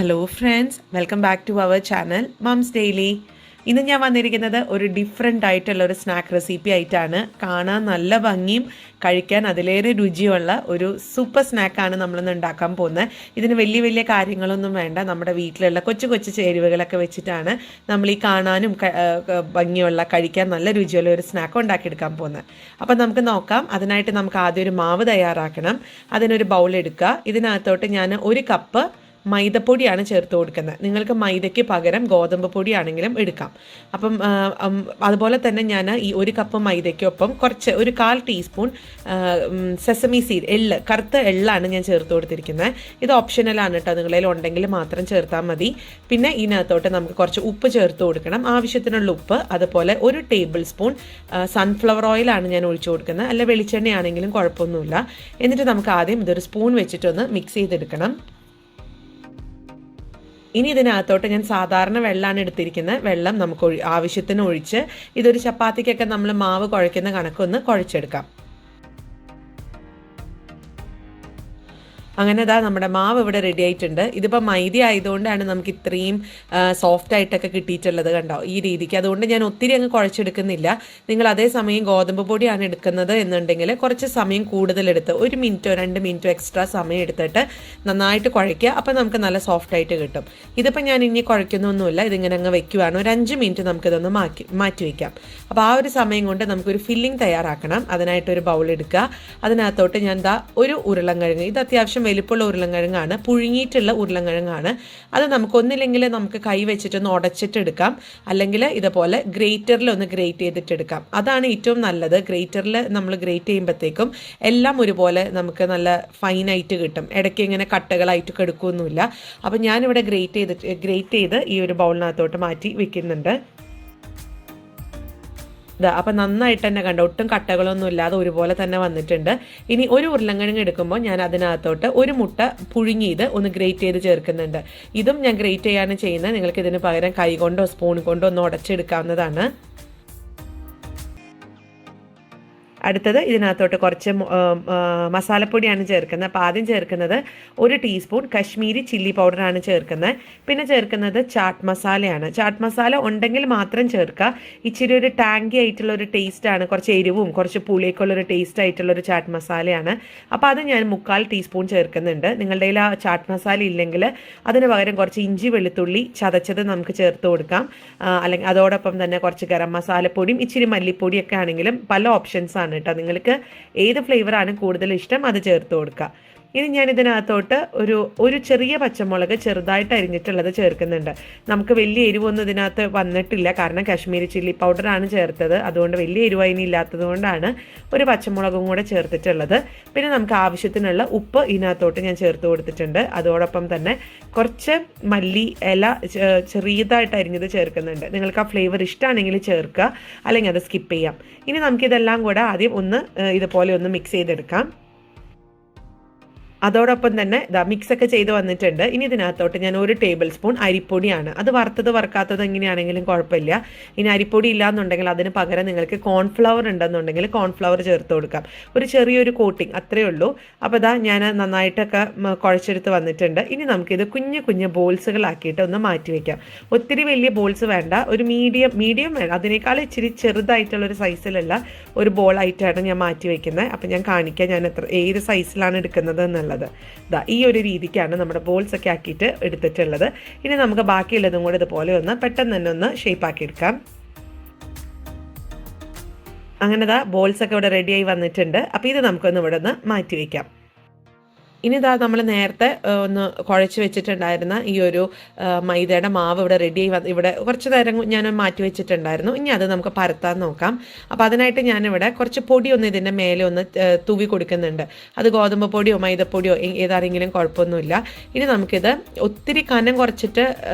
Hello friends, welcome back to our channel moms daily. ഇന്ന് ഞാൻ വന്നിരിക്കുന്നത് ഒരു ഡിഫറെൻ്റ് ആയിട്ടുള്ള ഒരു സ്നാക്ക് റെസിപ്പി ആയിട്ടാണ്. കാണാൻ നല്ല ഭംഗിയും കഴിക്കാൻ അതിലേറെ രുചിയുള്ള ഒരു സൂപ്പർ സ്നാക്കാണ് നമ്മളിന്ന് ഉണ്ടാക്കാൻ പോകുന്നത്. ഇതിന് വലിയ വലിയ കാര്യങ്ങളൊന്നും വേണ്ട. നമ്മുടെ വീട്ടിലുള്ള കൊച്ചു കൊച്ചു ചേരുവകളൊക്കെ വെച്ചിട്ടാണ് നമ്മൾ ഈ കാണാനും ഭംഗിയുള്ള കഴിക്കാൻ നല്ല രുചിയുള്ള ഒരു സ്നാക്ക് ഉണ്ടാക്കിയെടുക്കാൻ പോകുന്നത്. അപ്പം നമുക്ക് നോക്കാം. അതിനായിട്ട് നമുക്ക് ആദ്യം ഒരു മാവ് തയ്യാറാക്കണം. അതിനൊരു ബൗൾ എടുക്കുക. ഇതിനകത്തോട്ട് ഞാൻ 1 കപ്പ് മൈദപ്പൊടിയാണ് ചേർത്ത് കൊടുക്കുന്നത്. നിങ്ങൾക്ക് മൈദയ്ക്ക് പകരം ഗോതമ്പ് പൊടിയാണെങ്കിലും എടുക്കാം. അപ്പം അതുപോലെ തന്നെ ഞാൻ ഈ 1 കപ്പ് മൈദയ്ക്കൊപ്പം ഒരു 1/4 ടീസ്പൂൺ സെസമി സീഡ്, കറുത്ത എള്ളാണ് ഞാൻ ചേർത്ത് കൊടുത്തിരിക്കുന്നത്. ഇത് ഓപ്ഷണലാണ് കേട്ടോ, നിങ്ങളിൽ ഉണ്ടെങ്കിൽ മാത്രം ചേർത്താൽ മതി. പിന്നെ ഇതിനകത്തോട്ട് നമുക്ക് കുറച്ച് ഉപ്പ് ചേർത്ത് കൊടുക്കണം, ആവശ്യത്തിനുള്ള ഉപ്പ്. അതുപോലെ 1 ടേബിൾ സ്പൂൺ സൺഫ്ലവർ ഓയിലാണ് ഞാൻ ഒഴിച്ചു കൊടുക്കുന്നത്, അല്ല വെളിച്ചെണ്ണയാണെങ്കിലും കുഴപ്പമൊന്നുമില്ല. എന്നിട്ട് നമുക്ക് ആദ്യം ഇതൊരു സ്പൂൺ വെച്ചിട്ടൊന്ന് മിക്സ് ചെയ്തെടുക്കണം. ഇനി ഇതിനകത്തോട്ട് ഞാൻ സാധാരണ വെള്ളമാണ് എടുത്തിരിക്കുന്നത്. വെള്ളം നമുക്ക് ആവശ്യത്തിന് ഒഴിച്ച് ഇതൊരു ചപ്പാത്തിക്കൊക്കെ നമ്മൾ മാവ് കുഴയ്ക്കുന്ന കണക്കൊന്ന് കുഴച്ചെടുക്കാം. അങ്ങനെ നമ്മുടെ മാവ് ഇവിടെ റെഡി ആയിട്ടുണ്ട്. ഇതിപ്പോൾ മൈദ ആയതുകൊണ്ടാണ് നമുക്ക് ഇത്രയും സോഫ്റ്റ് ആയിട്ടൊക്കെ കിട്ടിയിട്ടുള്ളത്, കണ്ടോ ഈ രീതിക്ക്. അതുകൊണ്ട് ഞാൻ ഒത്തിരി അങ്ങ് കുഴച്ചെടുക്കുന്നില്ല. നിങ്ങൾ അതേസമയം ഗോതമ്പ് പൊടിയാണ് എടുക്കുന്നത് എന്നുണ്ടെങ്കിൽ കുറച്ച് സമയം കൂടുതലെടുത്ത് 1 മിനിറ്റോ 2 മിനിറ്റോ എക്സ്ട്രാ സമയം എടുത്തിട്ട് നന്നായിട്ട് കുഴയ്ക്കുക. അപ്പോൾ നമുക്ക് നല്ല സോഫ്റ്റ് ആയിട്ട് കിട്ടും. ഇതിപ്പോൾ ഞാൻ ഇനി കുഴയ്ക്കുന്നൊന്നുമില്ല, ഇതിങ്ങനെ അങ്ങ് വെക്കുവാണ്. ഒരു 5 മിനിറ്റ് നമുക്കിതൊന്ന് മാറ്റി വയ്ക്കാം. അപ്പോൾ ആ ഒരു സമയം കൊണ്ട് നമുക്കൊരു ഫില്ലിംഗ് തയ്യാറാക്കണം. അതിനായിട്ടൊരു ബൗൾ എടുക്കുക. അതിനകത്തോട്ട് ഞാൻ ഒരു ഉരുളൻകിഴങ്ങ്, ഇത് അത്യാവശ്യം വലിപ്പമുള്ള ഉരുളൻകിഴങ്ങാണ്, പുഴുങ്ങിയിട്ടുള്ള ഉരുളൻകിഴങ്ങാണ്. അത് ഒന്നില്ലെങ്കിൽ നമുക്ക് കൈ വെച്ചിട്ടൊന്ന് ഉടച്ചിട്ടെടുക്കാം, അല്ലെങ്കിൽ ഇതുപോലെ ഗ്രേറ്ററിൽ ഒന്ന് ഗ്രേറ്റ് ചെയ്തിട്ടെടുക്കാം. അതാണ് ഏറ്റവും നല്ലത്. ഗ്രേറ്ററിൽ നമ്മൾ ഗ്രേറ്റ് ചെയ്യുമ്പോഴത്തേക്കും എല്ലാം ഒരുപോലെ നമുക്ക് നല്ല ഫൈനായിട്ട് കിട്ടും. ഇടയ്ക്ക് ഇങ്ങനെ കട്ടകളായിട്ട് കെടുക്കുകയൊന്നുമില്ല. അപ്പം ഞാനിവിടെ ഗ്രേറ്റ് ചെയ്ത് ഈ ഒരു ബൗളിനകത്തോട്ട് മാറ്റി വെക്കുന്നുണ്ട്. അപ്പം നന്നായിട്ട് തന്നെ കണ്ടോ, ഒട്ടും കട്ടകളൊന്നും ഇല്ലാതെ ഒരുപോലെ തന്നെ വന്നിട്ടുണ്ട്. ഇനി ഒരു ഉരുളൻകിഴങ്ങ് എടുക്കുമ്പോൾ ഞാൻ അതിനകത്തോട്ട് 1 മുട്ട പുഴുങ്ങിയത് ഒന്ന് ഗ്രേറ്റ് ചെയ്ത് ചേർക്കുന്നുണ്ട്. ഇതും ഞാൻ ഗ്രേറ്റ് ചെയ്യാണ് ചെയ്യുന്നത്. നിങ്ങൾക്ക് ഇതിന് പകരം കൈ കൊണ്ടോ സ്പൂൺ കൊണ്ടോ ഒന്ന് ഉടച്ചെടുക്കാവുന്നതാണ്. അടുത്തത് ഇതിനകത്തോട്ട് കുറച്ച് മസാലപ്പൊടിയാണ് ചേർക്കുന്നത്. അപ്പോൾ ആദ്യം ചേർക്കുന്നത് 1 ടീസ്പൂൺ കശ്മീരി ചില്ലി പൗഡറാണ് ചേർക്കുന്നത്. പിന്നെ ചേർക്കുന്നത് ചാട്ട് മസാലയാണ്. ചാട്ട് മസാല ഉണ്ടെങ്കിൽ മാത്രം ചേർക്കുക. ഇച്ചിരി ഒരു ടാങ്കി ആയിട്ടുള്ള ഒരു ടേസ്റ്റാണ്, കുറച്ച് എരിവും കുറച്ച് പുളിയൊക്കെ ഉള്ളൊരു ടേസ്റ്റ് ആയിട്ടുള്ളൊരു ചാട്ട് മസാലയാണ്. അപ്പോൾ അത് ഞാൻ 1/4 ടീസ്പൂൺ ചേർക്കുന്നുണ്ട്. നിങ്ങളുടെ കയ്യിൽ ആ ചാട്ട് മസാല ഇല്ലെങ്കിൽ അതിന് പകരം കുറച്ച് ഇഞ്ചി വെളുത്തുള്ളി ചതച്ചത് നമുക്ക് ചേർത്ത് കൊടുക്കാം. അല്ലെങ്കിൽ അതോടൊപ്പം തന്നെ കുറച്ച് ഗരം മസാലപ്പൊടിയും ഇച്ചിരി മല്ലിപ്പൊടിയൊക്കെ ആണെങ്കിലും പല ഓപ്ഷൻസാണ് കേട്ടോ. നിങ്ങൾക്ക് ഏത് ഫ്ലേവറാണ് കൂടുതൽ ഇഷ്ടം അത് ചേർത്ത് കൊടുക്കുക. ഇനി ഞാൻ ഇതിനകത്തോട്ട് ഒരു ചെറിയ പച്ചമുളക് ചെറുതായിട്ട് അരിഞ്ഞിട്ടുള്ളത് ചേർക്കുന്നുണ്ട്. നമുക്ക് വലിയ എരിവൊന്നും ഇതിനകത്ത് വന്നിട്ടില്ല, കാരണം കാശ്മീരി ചില്ലി പൗഡറാണ് ചേർത്തത്. അതുകൊണ്ട് വലിയ എരിവ് അതിനില്ലാത്തത് കൊണ്ടാണ് ഒരു പച്ചമുളകും കൂടെ ചേർത്തിട്ടുള്ളത്. പിന്നെ നമുക്ക് ആവശ്യത്തിനുള്ള ഉപ്പ് ഇതിനകത്തോട്ട് ഞാൻ ചേർത്ത് കൊടുത്തിട്ടുണ്ട്. അതോടൊപ്പം തന്നെ കുറച്ച് മല്ലി ഇല ചെറിയതായിട്ട് അരിഞ്ഞത് ചേർക്കുന്നുണ്ട്. നിങ്ങൾക്ക് ആ ഫ്ലേവർ ഇഷ്ടമാണെങ്കിൽ ചേർക്കുക, അല്ലെങ്കിൽ അത് സ്കിപ്പ് ചെയ്യാം. ഇനി നമുക്കിതെല്ലാം കൂടെ ആദ്യം ഇതുപോലെ ഒന്ന് മിക്സ് ചെയ്തെടുക്കാം. അതോടൊപ്പം തന്നെ മിക്സൊക്കെ ചെയ്ത് വന്നിട്ടുണ്ട്. ഇനി ഇതിനകത്തോട്ട് ഞാൻ 1 ടേബിൾ സ്പൂൺ അരിപ്പൊടിയാണ്. അത് വറുക്കാത്തത് എങ്ങനെയാണെങ്കിലും കുഴപ്പമില്ല. ഇനി അരിപ്പൊടി ഇല്ലാന്നുണ്ടെങ്കിൽ അതിന് പകരം നിങ്ങൾക്ക് കോൺഫ്ലവർ ഉണ്ടെന്നുണ്ടെങ്കിൽ കോൺഫ്ലവർ ചേർത്ത് കൊടുക്കാം. ഒരു ചെറിയൊരു കോട്ടിങ് അത്രയേ ഉള്ളൂ. അപ്പോൾ ഞാൻ നന്നായിട്ടൊക്കെ കുഴച്ചെടുത്ത് വന്നിട്ടുണ്ട്. ഇനി നമുക്കിത് കുഞ്ഞു കുഞ്ഞു ബോൾസുകളാക്കിയിട്ട് ഒന്ന് മാറ്റി വയ്ക്കാം. ഒത്തിരി വലിയ ബോൾസ് വേണ്ട, ഒരു മീഡിയം വേണം. അതിനേക്കാൾ ഇച്ചിരി ചെറുതായിട്ടുള്ളൊരു സൈസിലുള്ള ഒരു ബോളായിട്ടാണ് ഞാൻ മാറ്റി വയ്ക്കുന്നത്. അപ്പം ഞാൻ കാണിക്കാം ഞാൻ ഏത് സൈസിലാണ് എടുക്കുന്നത് എന്നുള്ളത്. ഈ ഒരു രീതിക്കാണ് നമ്മുടെ ബോൾസ് ഒക്കെ ആക്കിയിട്ട് എടുത്തിട്ടുള്ളത്. ഇനി നമുക്ക് ബാക്കിയുള്ളതും കൂടെ ഇതുപോലെ ഒന്ന് പെട്ടെന്ന് തന്നെ ഒന്ന് ഷേപ്പ് ആക്കി എടുക്കാം. അങ്ങനെ ബോൾസ് ഒക്കെ ഇവിടെ റെഡിയായി വന്നിട്ടുണ്ട്. അപ്പോൾ ഇത് നമുക്കൊന്ന് ഇവിടെ ഒന്ന് മാറ്റി വയ്ക്കാം. ഇനി നമ്മൾ നേരത്തെ ഒന്ന് കുഴച്ച് വെച്ചിട്ടുണ്ടായിരുന്ന ഈ ഒരു മൈദയുടെ മാവ് ഇവിടെ റെഡിയായി ഇവിടെ കുറച്ച് നേരം ഞാൻ മാറ്റി വെച്ചിട്ടുണ്ടായിരുന്നു. ഇനി അത് നമുക്ക് പരത്താൻ നോക്കാം. അപ്പോൾ അതിനായിട്ട് ഞാനിവിടെ കുറച്ച് പൊടിയൊന്ന് ഇതിൻ്റെ മേലെ ഒന്ന് തൂവി കൊടുക്കുന്നുണ്ട്. അത് ഗോതമ്പ് പൊടിയോ മൈദപ്പൊടിയോ ഏതാരെങ്കിലും കുഴപ്പമൊന്നുമില്ല. ഇനി നമുക്കിത് ഒത്തിരി കനം കുറച്ചിട്ട്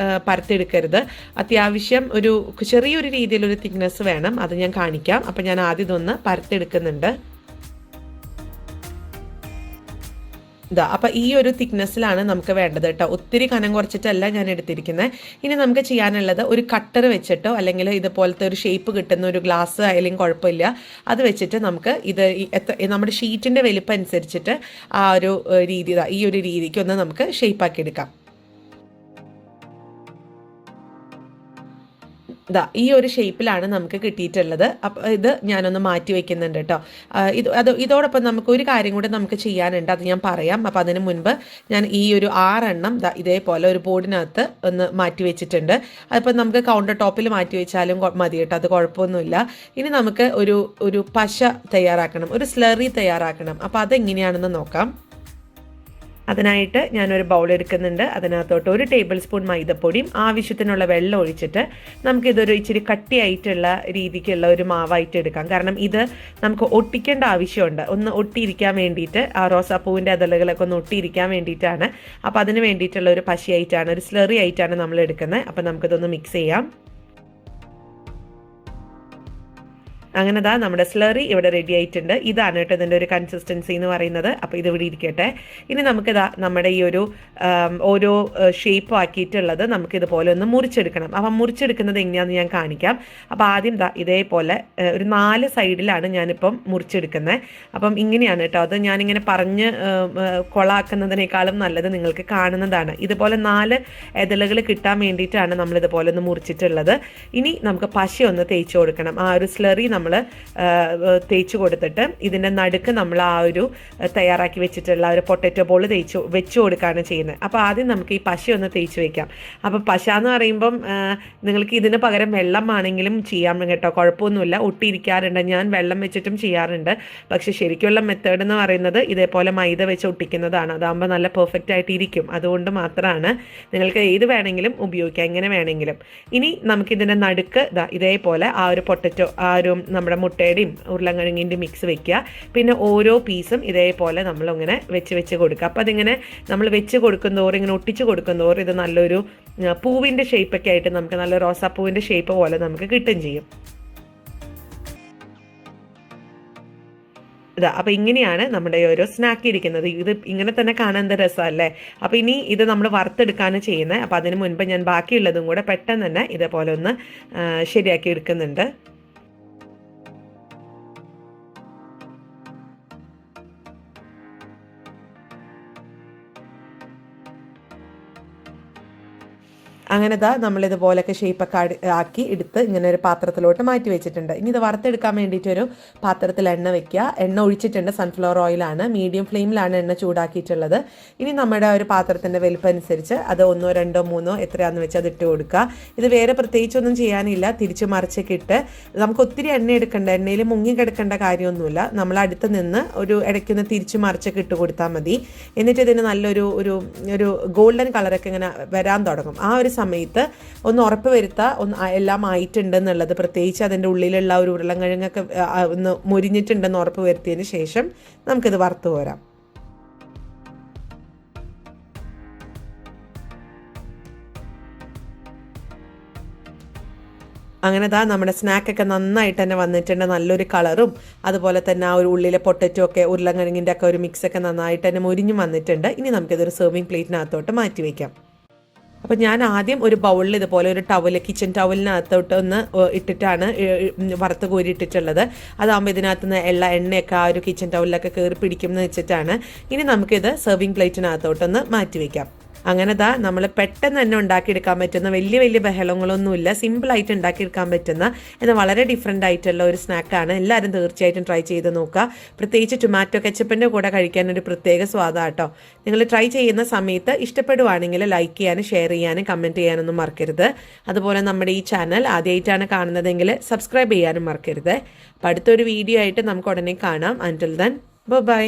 പരത്തിയെടുക്കരുത്. അത്യാവശ്യം ഒരു ചെറിയൊരു രീതിയിലൊരു തിക്നെസ് വേണം. അത് ഞാൻ കാണിക്കാം. അപ്പോൾ ഞാൻ ആദ്യം ഇതൊന്ന് പരത്തിയെടുക്കുന്നുണ്ട്. അപ്പോൾ ഈ ഒരു തിക്നെസ്സിലാണ് നമുക്ക് വേണ്ടത് കേട്ടോ. ഒത്തിരി കനം കുറച്ചിട്ടല്ല ഞാൻ എടുത്തിരിക്കുന്നത്. ഇനി നമുക്ക് ചെയ്യാനുള്ളത് ഒരു കട്ടർ വെച്ചിട്ടോ അല്ലെങ്കിൽ ഇതുപോലത്തെ ഒരു ഷേപ്പ് കിട്ടുന്ന ഒരു ഗ്ലാസ് ആയാലും കുഴപ്പമില്ല, അത് വെച്ചിട്ട് നമുക്ക് ഇത് നമ്മുടെ ഷീറ്റിൻ്റെ വലിപ്പം അനുസരിച്ചിട്ട് ആ ഒരു രീതി ഈ ഒരു രീതിക്ക് ഒന്ന് നമുക്ക് ഷേപ്പാക്കി എടുക്കാം. ഇതാ ഈ ഒരു ഷേപ്പിലാണ് നമുക്ക് കിട്ടിയിട്ടുള്ളത്. അപ്പോൾ ഇത് ഞാനൊന്ന് മാറ്റി വയ്ക്കുന്നുണ്ട് കേട്ടോ. ഇതോടൊപ്പം നമുക്ക് ഒരു കാര്യം കൂടെ നമുക്ക് ചെയ്യാനുണ്ട്, അത് ഞാൻ പറയാം. അപ്പോൾ അതിന് മുൻപ് ഞാൻ ഈ ഒരു 6 എണ്ണം ഇതേപോലെ ഒരു ബോർഡിനകത്ത് ഒന്ന് മാറ്റി വെച്ചിട്ടുണ്ട്. അതിപ്പോൾ നമുക്ക് കൗണ്ടർ ടോപ്പിൽ മാറ്റി വെച്ചാലും മതി കേട്ടോ, അത് കുഴപ്പമൊന്നുമില്ല. ഇനി നമുക്ക് ഒരു പശ തയ്യാറാക്കണം, ഒരു സ്ലറി തയ്യാറാക്കണം. അപ്പോൾ അതെങ്ങനെയാണെന്ന് നോക്കാം. അതിനായിട്ട് ഞാനൊരു ബൗൾ എടുക്കുന്നുണ്ട്. അതിനകത്തോട്ട് 1 ടേബിൾ സ്പൂൺ മൈദപ്പൊടിയും ആവശ്യത്തിനുള്ള വെള്ളം ഒഴിച്ചിട്ട് നമുക്കിതൊരു ഇച്ചിരി കട്ടിയായിട്ടുള്ള രീതിക്കുള്ള ഒരു മാവായിട്ട് എടുക്കാം. കാരണം ഇത് നമുക്ക് ഒട്ടിക്കേണ്ട ആവശ്യമുണ്ട്, ഒന്ന് ഒട്ടിയിരിക്കാൻ വേണ്ടിയിട്ട്, ആ റോസാപ്പൂവിൻ്റെ അതളുകളൊക്കെ ഒന്ന് ഒട്ടിയിരിക്കാൻ വേണ്ടിയിട്ടാണ്. അപ്പോൾ അതിന് വേണ്ടിയിട്ടുള്ള ഒരു പശയായിട്ടാണ്, ഒരു സ്ലറി ആയിട്ടാണ് നമ്മൾ എടുക്കുന്നത്. അപ്പോൾ നമുക്കിതൊന്ന് മിക്സ് ചെയ്യാം. അങ്ങനെ നമ്മുടെ സ്ലറി ഇവിടെ റെഡി ആയിട്ടുണ്ട്. ഇതാണ് കേട്ടോ ഇതിൻ്റെ ഒരു കൺസിസ്റ്റൻസി എന്ന് പറയുന്നത്. അപ്പോൾ ഇത് ഇവിടെ ഇരിക്കട്ടെ. ഇനി നമുക്കിതാ നമ്മുടെ ഈ ഒരു ഓരോ ഷേപ്പ് ആക്കിയിട്ടുള്ളത് നമുക്കിതുപോലെ ഒന്ന് മുറിച്ചെടുക്കണം. അപ്പം മുറിച്ചെടുക്കുന്നത് എങ്ങനെയാണെന്ന് ഞാൻ കാണിക്കാം. അപ്പോൾ ആദ്യം ഇതേപോലെ ഒരു 4 സൈഡിലാണ് ഞാനിപ്പം മുറിച്ചെടുക്കുന്നത്. അപ്പം ഇങ്ങനെയാണ് കേട്ടോ, അത് ഞാനിങ്ങനെ പറഞ്ഞ് കൊളാക്കുന്നതിനേക്കാളും നല്ലത് നിങ്ങൾക്ക് കാണുന്നതാണ്. ഇതുപോലെ 4 ഇതളുകൾ കിട്ടാൻ വേണ്ടിയിട്ടാണ് നമ്മളിതുപോലെ ഒന്ന് മുറിച്ചിട്ടുള്ളത്. ഇനി നമുക്ക് പശ ഒന്ന് തേച്ച് കൊടുക്കണം. ആ ഒരു സ്ലറി നമ്മൾ തേച്ച് കൊടുത്തിട്ട് ഇതിൻ്റെ നടുക്ക് നമ്മൾ ആ ഒരു തയ്യാറാക്കി വെച്ചിട്ടുള്ള ഒരു പൊട്ടറ്റോ ബോൾ വെച്ച് കൊടുക്കുകയാണ് ചെയ്യുന്നത്. അപ്പോൾ ആദ്യം നമുക്ക് ഈ പശ ഒന്ന് തേച്ച് വെക്കാം. അപ്പോൾ പശ എന്ന് പറയുമ്പം നിങ്ങൾക്ക് ഇതിന് പകരം വെള്ളമാണെങ്കിലും ചെയ്യാം കേട്ടോ, കുഴപ്പമൊന്നുമില്ല, ഒട്ടിയിരിക്കാറുണ്ട്. ഞാൻ വെള്ളം വെച്ചിട്ടും ചെയ്യാറുണ്ട്. പക്ഷേ ശരിക്കുള്ള മെത്തേഡ് എന്ന് പറയുന്നത് ഇതേപോലെ മൈദ വെച്ച് ഒട്ടിക്കുന്നതാണ്. അതാകുമ്പോൾ നല്ല പെർഫെക്റ്റ് ആയിട്ട് ഇരിക്കും. അതുകൊണ്ട് മാത്രമാണ്, നിങ്ങൾക്ക് ഏത് വേണമെങ്കിലും ഉപയോഗിക്കാം, എങ്ങനെ വേണമെങ്കിലും. ഇനി നമുക്കിതിൻ്റെ നടുക്ക് ഇതേപോലെ ആ ഒരു പൊട്ടറ്റോ, ആ ഒരു നമ്മുടെ മുട്ടയുടെയും ഉരുളൻകിഴങ്ങിൻ്റെയും മിക്സ് വെക്കുക. പിന്നെ ഓരോ പീസും ഇതേപോലെ നമ്മളിങ്ങനെ വെച്ച് കൊടുക്കുക. അപ്പോൾ അതിങ്ങനെ നമ്മൾ വെച്ച് കൊടുക്കുന്നതോറും, ഇങ്ങനെ ഒട്ടിച്ച് കൊടുക്കുന്നതോറും ഇത് നല്ലൊരു പൂവിൻ്റെ ഷേപ്പൊക്കെ ആയിട്ട് നമുക്ക് നല്ല റോസാപ്പൂവിൻ്റെ ഷേപ്പ് പോലെ നമുക്ക് കിട്ടുകയും ചെയ്യും. അപ്പോൾ ഇങ്ങനെയാണ് നമ്മുടെ ഒരു സ്നാക്ക് ഇരിക്കുന്നത്. ഇത് ഇങ്ങനെ തന്നെ കാണാൻ എന്താ രസമല്ലേ. അപ്പോൾ ഇനി ഇത് നമ്മൾ വറുത്തെടുക്കാണ് ചെയ്യുന്നത്. അപ്പോൾ അതിന് മുൻപ് ഞാൻ ബാക്കിയുള്ളതും കൂടെ പെട്ടെന്ന് തന്നെ ഇതേപോലെ ഒന്ന് ശരിയാക്കി എടുക്കുന്നുണ്ട്. അങ്ങനെ നമ്മളിതുപോലൊക്കെ ഷേപ്പൊക്കെ ആക്കി എടുത്ത് ഇങ്ങനെ ഒരു പാത്രത്തിലോട്ട് മാറ്റി വെച്ചിട്ടുണ്ട്. ഇനി ഇത് വറുത്തെടുക്കാൻ വേണ്ടിയിട്ടൊരു പാത്രത്തിൽ എണ്ണ വെക്കുക. എണ്ണ ഒഴിച്ചിട്ടുണ്ട്, സൺഫ്ലവർ ഓയിലാണ്, മീഡിയം ഫ്ലെയിമിലാണ് എണ്ണ ചൂടാക്കിയിട്ടുള്ളത്. ഇനി നമ്മുടെ ഒരു പാത്രത്തിൻ്റെ വലുപ്പം അനുസരിച്ച് അത് 1, 2, 3 എത്രയാണെന്ന് വെച്ചാൽ അത് ഇട്ട് കൊടുക്കുക. ഇത് വേറെ പ്രത്യേകിച്ചൊന്നും ചെയ്യാനില്ല, തിരിച്ച് മറിച്ചൊക്കെ ഇട്ട് നമുക്ക് ഒത്തിരി എണ്ണ എടുക്കേണ്ട, എണ്ണയിൽ മുങ്ങി കിടക്കേണ്ട കാര്യമൊന്നുമില്ല. നമ്മൾ അടുത്ത് നിന്ന് ഒരു ഇടയ്ക്കൊന്ന് തിരിച്ച് മറിച്ചൊക്കെ ഇട്ട് കൊടുത്താൽ മതി. എന്നിട്ട് ഇതിന് നല്ലൊരു ഒരു ഗോൾഡൻ കളറൊക്കെ ഇങ്ങനെ വരാൻ തുടങ്ങും. ആ ഒരു സമയത്ത് ഒന്ന് ഉറപ്പ് വരുത്തുക എല്ലാം ആയിട്ടുണ്ടെന്നുള്ളത്. പ്രത്യേകിച്ച് അതിൻ്റെ ഉള്ളിലുള്ള ഒരു ഉരുളൻകിഴങ്ങൊക്കെ ഒന്ന് മുരിഞ്ഞിട്ടുണ്ടെന്ന് ഉറപ്പ് വരുത്തിയതിന് ശേഷം നമുക്കിത് വറുത്ത് പോരാം. അങ്ങനെ നമ്മുടെ സ്നാക്കൊക്കെ നന്നായിട്ട് തന്നെ വന്നിട്ടുണ്ട്, നല്ലൊരു കളറും അതുപോലെ തന്നെ ആ ഒരു ഉള്ളിലെ പൊട്ടറ്റോ ഒക്കെ ഉരുളൻകിഴങ്ങിൻ്റെ ഒക്കെ ഒരു മിക്സൊക്കെ നന്നായിട്ട് തന്നെ മുരിഞ്ഞു വന്നിട്ടുണ്ട്. ഇനി നമുക്കിതൊരു സെർവിങ് പ്ലേറ്റിനകത്തോട്ട് മാറ്റി വയ്ക്കാം. അപ്പോൾ ഞാൻ ആദ്യം ഒരു ബൗളിൽ ഇതുപോലെ ഒരു കിച്ചൺ ടവലിനകത്തോട്ട് ഒന്ന് ഇട്ടിട്ടാണ് വറുത്ത് കോരി ഇട്ടിട്ടുള്ളത്. അതാകുമ്പോൾ ഇതിനകത്ത് നിന്ന് എണ്ണയൊക്കെ ആ ഒരു കിച്ചൺ ടവലിലൊക്കെ കയറി പിടിക്കുമെന്ന് വെച്ചിട്ടാണ്. ഇനി നമുക്കിത് സെർവിങ് പ്ലേറ്റിനകത്തോട്ടൊന്ന് മാറ്റി വയ്ക്കാം. അങ്ങനെ നമ്മൾ പെട്ടെന്ന് തന്നെ ഉണ്ടാക്കിയെടുക്കാൻ പറ്റുന്ന, വലിയ ബഹളങ്ങളൊന്നുമില്ല, സിമ്പിളായിട്ട് ഉണ്ടാക്കിയെടുക്കാൻ പറ്റുന്ന, എന്നാൽ വളരെ ഡിഫറെൻ്റ് ആയിട്ടുള്ള ഒരു സ്നാക്കാണ്. എല്ലാവരും തീർച്ചയായിട്ടും ട്രൈ ചെയ്ത് നോക്കുക. പ്രത്യേകിച്ച് ടൊമാറ്റോ കെച്ചപ്പിൻ്റെ കൂടെ കഴിക്കാൻ ഒരു പ്രത്യേക സ്വാദാട്ടോ. നിങ്ങൾ ട്രൈ ചെയ്യുന്ന സമയത്ത് ഇഷ്ടപ്പെടുവാണെങ്കിൽ ലൈക്ക് ചെയ്യാനും ഷെയർ ചെയ്യാനും കമൻറ്റ് ചെയ്യാനൊന്നും മറക്കരുത്. അതുപോലെ നമ്മുടെ ഈ ചാനൽ ആദ്യമായിട്ടാണ് കാണുന്നതെങ്കിൽ സബ്സ്ക്രൈബ് ചെയ്യാനും മറക്കരുത്. അപ്പോൾ അടുത്തൊരു വീഡിയോ ആയിട്ട് നമുക്ക് ഉടനെ കാണാം. അൻറ്റിൽ ദെൻ ബൈ.